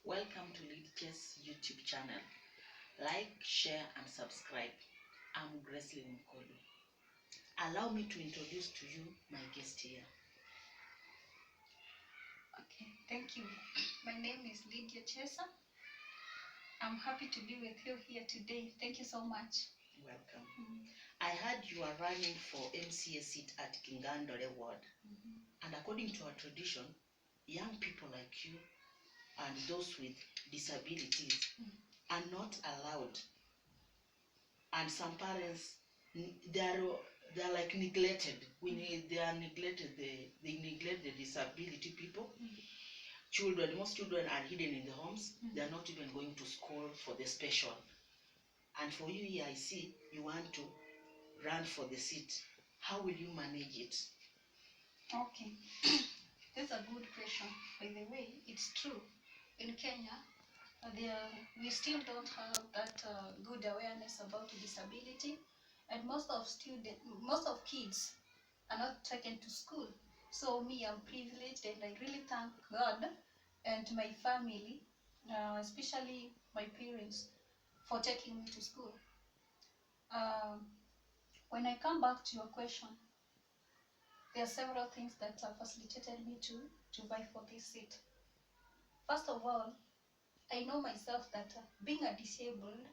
Welcome to Lidke's YouTube channel. Like, share, and subscribe. I'm Gracelyn Mkolu. Allow me to introduce to you my guest here. Okay, thank you. My name is Lydia Chesa. I'm happy to be with you here today. Thank you so much. Welcome. I heard you are running for MCA seat at Kingandore Ward. And according to our tradition, young people like you and those with disabilities are not allowed. And some parents, they're like neglected. They are neglected. They neglect the disability people. Children, most children are hidden in the homes. They are not even going to school for the special. And for you here, I see you want to run for the seat. How will you manage it? Okay, that's a good question. By the way, it's true. In Kenya, we still don't have that good awareness about disability, and most of kids are not taken to school. So me, I'm privileged, and I really thank God and my family, especially my parents, for taking me to school. When I come back to your question, there are several things that have facilitated me to vie for this seat. First of all, I know myself that being a disabled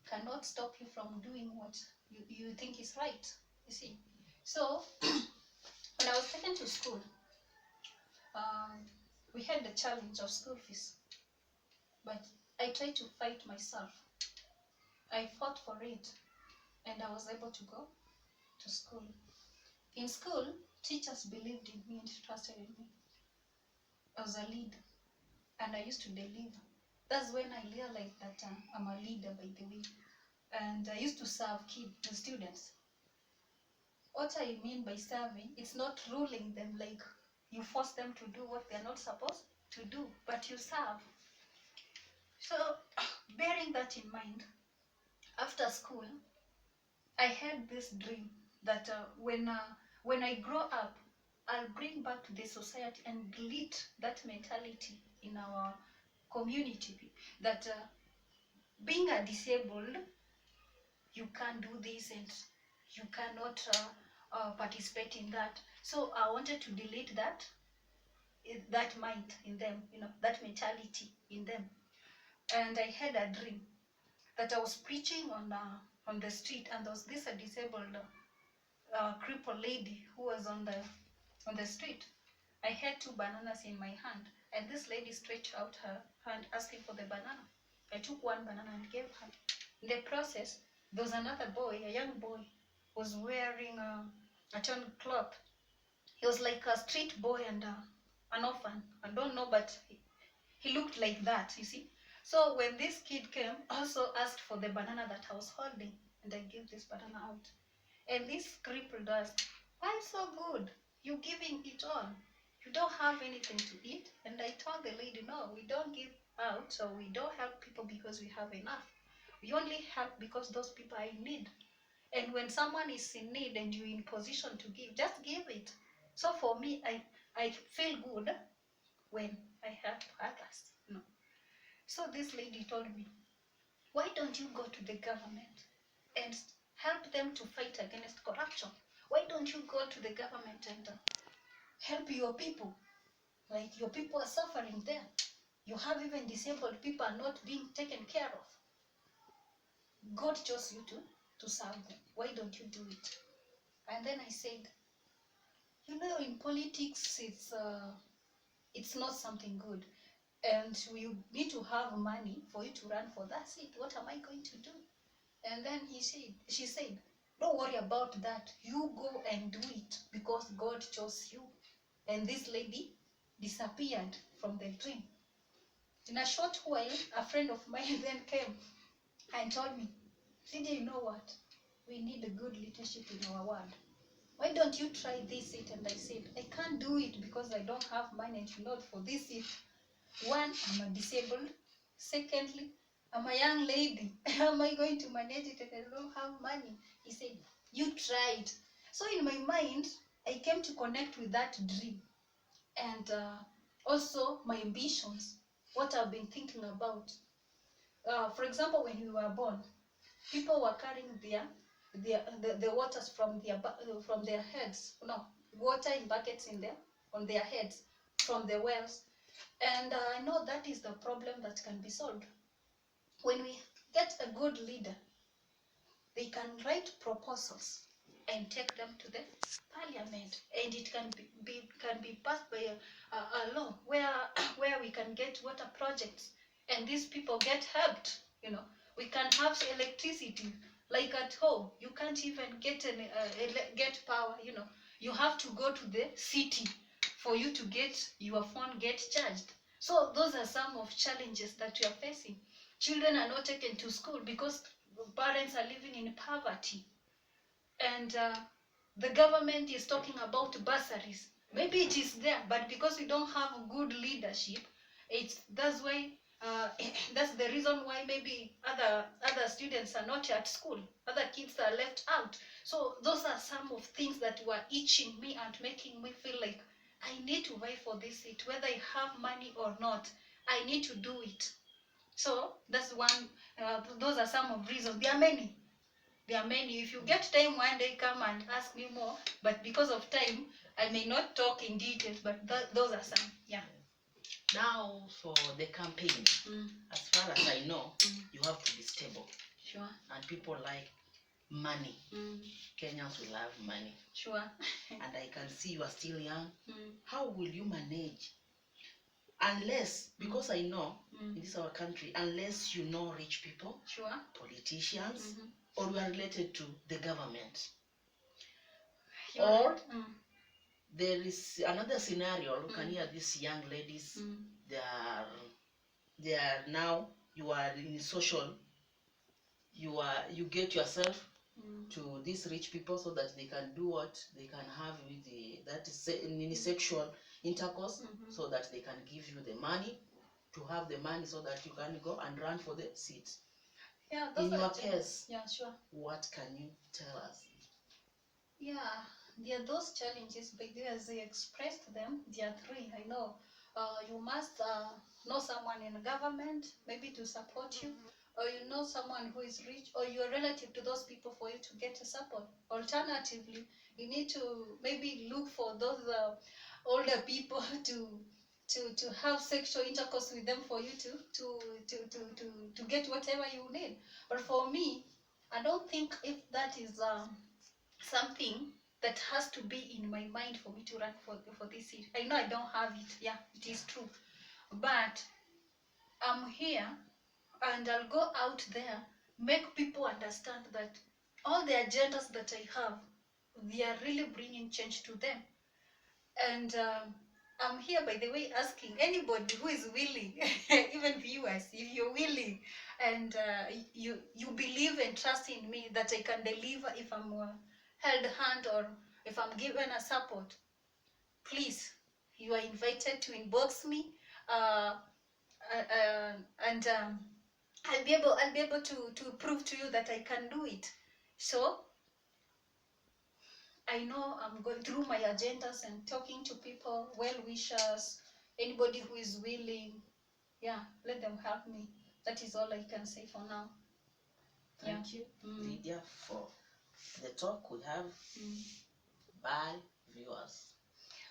cannot stop you from doing what you think is right, you see. So, when I was taken to school, we had the challenge of school fees, but I tried to fight myself. I fought for it, and I was able to go to school. In school, teachers believed in me and trusted in me. I was a leader, and I used to deliver. That's when I realized that I'm a leader, by the way. And I used to serve the students. What I mean by serving, it's not ruling them like you force them to do what they're not supposed to do, but you serve. So, bearing that in mind, after school, I had this dream that when I grow up, I'll bring back to the society and delete that mentality in our community that being a disabled, you can't do this and you cannot participate in that. So I wanted to delete that mind in them, that mentality in them. And I had a dream that I was preaching on the street, and there was this disabled crippled lady who was on the street. I had 2 bananas in my hand, and this lady stretched out her hand asking for the banana. I took 1 banana and gave her. In the process, there was another boy, a young boy, was wearing a torn cloth. He was like a street boy and an orphan. I don't know, but he looked like that, you see. So when this kid came, also asked for the banana that I was holding, and I gave this banana out. And this crippled us. Why so good? You giving it all. You don't have anything to eat. And I told the lady, no, we don't give out, so we don't help people because we have enough. We only help because those people are in need. And when someone is in need and you're in position to give, just give it. So for me, I feel good when I help others. No. So this lady told me, why don't you go to the government and help them to fight against corruption? Why don't you go to the government and help your people? Like your people are suffering there. You have even disabled people are not being taken care of. God chose you to serve them. Why don't you do it? And then I said, in politics, it's not something good. And you need to have money for you to run for that seat. What am I going to do? And then she said, don't worry about that. You go and do it because God chose you. And this lady disappeared from the dream. In a short while, a friend of mine then came and told me, CJ, you know what? We need a good leadership in our ward. Why don't you try this seat? And I said, I can't do it because I don't have money. And for this seat, 1, I'm a disabled. Secondly, I'm a young lady. How am I going to manage it if I don't have money? He said, you try it. So in my mind, I came to connect with that dream and also my ambitions. what I've been thinking about. For example, when we were born, people were carrying the waters from their heads. No, water in buckets on their heads from the wells. And I know that is the problem that can be solved. When we get a good leader, they can write proposals and take them to the parliament, and it can be passed by a law where where we can get water projects, and these people get helped. We can have electricity like at home. You can't even get power. You have to go to the city for you to get your phone get charged. So those are some of challenges that we are facing. Children are not taken to school because parents are living in poverty, and the government is talking about bursaries. Maybe it is there, but because we don't have good leadership, that's why that's the reason why maybe other students are not at school, other kids are left out. So those are some of things that were itching me and making me feel like I need to vie for this seat, whether I have money or not. I need to do it. So that's one. Those are some of reasons. There are many. There are many. If you get time one day, come and ask me more. But because of time, I may not talk in details. But those are some. Yeah. Now for the campaign, as far as I know, you have to be stable. Sure. And people like money. Kenyans will love money. Sure. And I can see you are still young. How will you manage? Unless, because I know in this our country, unless you know rich people, sure, politicians, or you are related to the government. Sure. Or there is another scenario. Look at these young ladies. They are now, you are in social, you get yourself to these rich people so that they can do what they can have with that is in sexual intercourse, so that they can give you the money to have the money so that you can go and run for the seat. Yeah, in your case, yeah, sure. What can you tell us? Yeah, there are those challenges, but as I expressed them, there are three. I know you must know someone in government, maybe to support you, or you know someone who is rich, or you're relative to those people for you to get a support. Alternatively, you need to maybe look for those older people to have sexual intercourse with them for you to get whatever you need. But for me, I don't think if that is something that has to be in my mind for me to run for this seat. I know I don't have it. Yeah, it is true. But I'm here and I'll go out there, make people understand that all the agendas that I have, they are really bringing change to them. And I'm here, by the way, asking anybody who is willing, even viewers, if you're willing and you believe and trust in me that I can deliver if I'm held hand or if I'm given a support, please, you are invited to inbox me, and I'll be able to prove to you that I can do it. So I know I'm going through my agendas and talking to people, well-wishers, anybody who is willing. Yeah, let them help me. That is all I can say for now. Thank you, Lydia, for the talk we have. Bye, viewers.